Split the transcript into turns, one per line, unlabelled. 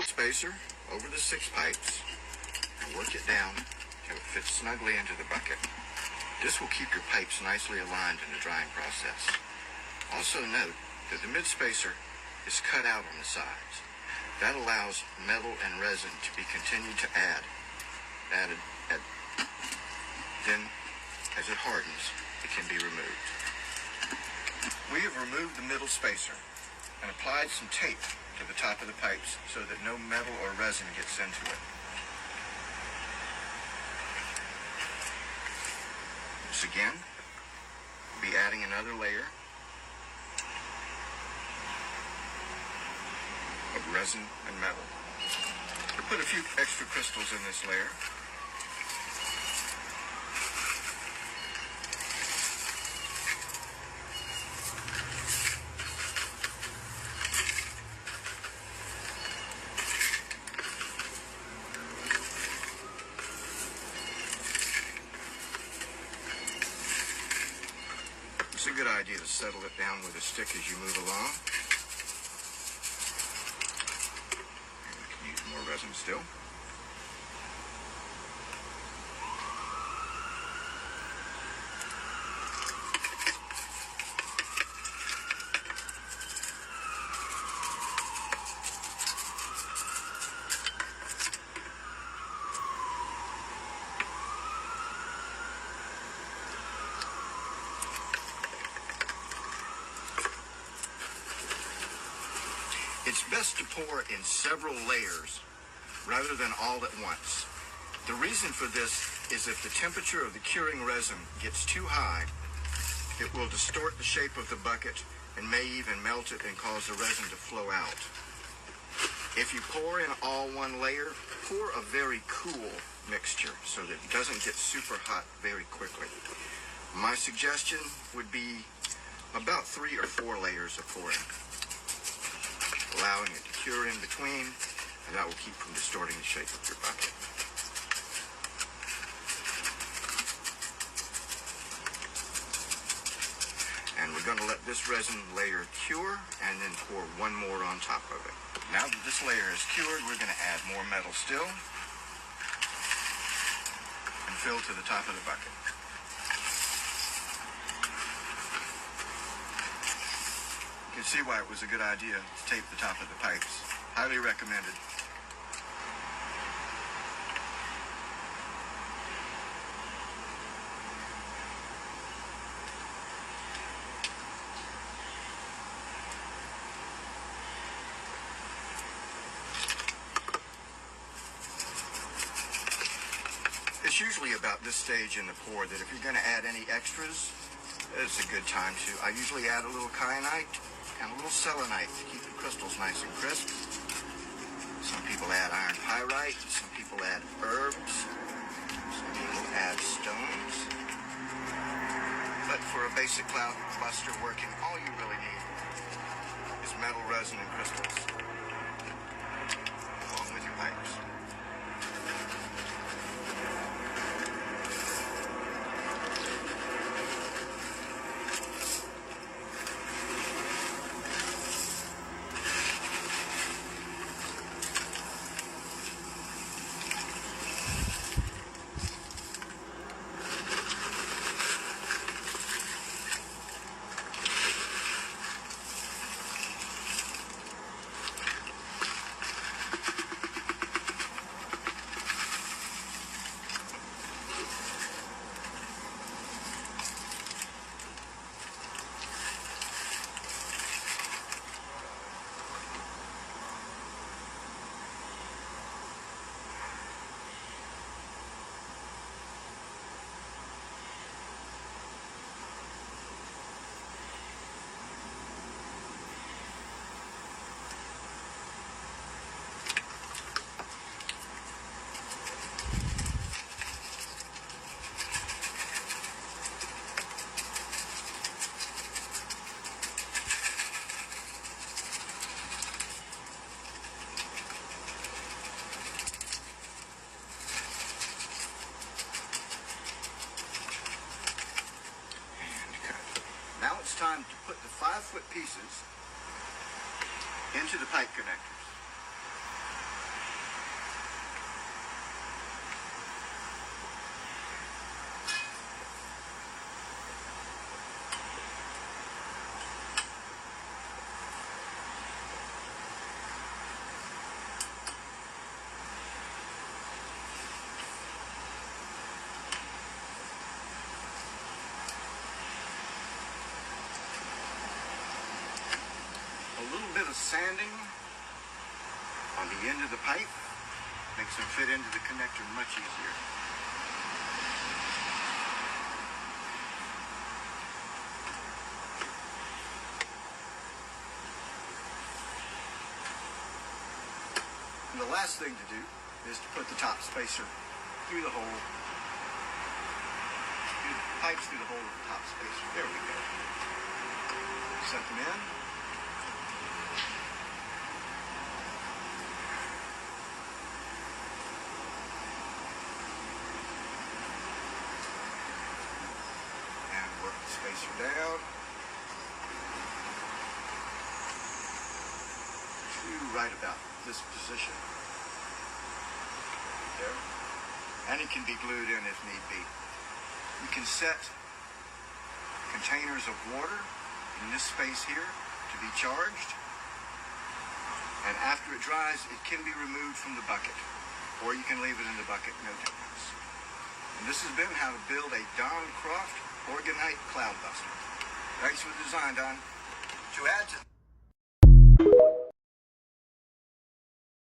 spacer over the 6 pipes and work it down until it fits snugly into the bucket. This will keep your pipes nicely aligned in the drying process. Also note that the mid-spacer is cut out on the sides. That allows metal and resin to be continued to added. Then, as it hardens, it can be removed. We have removed the middle spacer and applied some tape to the top of the pipes so that no metal or resin gets into it. Once again, we'll be adding another layer of resin and metal. We'll put a few extra crystals in this layer. It's a good idea to settle it down with a stick as you move along. And we can use more resin still. It's best to pour in several layers rather than all at once. The reason for this is if the temperature of the curing resin gets too high, it will distort the shape of the bucket and may even melt it and cause the resin to flow out. If you pour in all one layer, pour a very cool mixture so that it doesn't get super hot very quickly. My suggestion would be about 3 or 4 layers of pouring, allowing it to cure in between, and that will keep from distorting the shape of your bucket. And we're going to let this resin layer cure and then pour one more on top of it. Now that this layer is cured, we're going to add more metal still and fill to the top of the bucket. You can see why it was a good idea to tape the top of the pipes. Highly recommended. It's usually about this stage in the pour that if you're going to add any extras, it's a good time to. I usually add a little kyanite and a little selenite to keep the crystals nice and crisp. Some people add iron pyrite, some people add herbs, some people add stones. But for a basic Cloudbuster working, all you really need is metal, resin, and crystals, along with your pipes. Now it's time to put the 5-foot pieces into the pipe connectors. on the end of the pipe. Makes them fit into the connector much easier. And the last thing to do is to put the top spacer through the hole. Pipes through the hole of the top spacer. There we go. Set them in. And work the spacer down to right about this position. There. And it can be glued in if need be. You can set containers of water in this space here to be charged. And after it dries, it can be removed from the bucket. Or you can leave it in the bucket, no difference. And this has been how to build a Don Croft Orgonite Cloudbuster. Thanks for the design, Don. To add to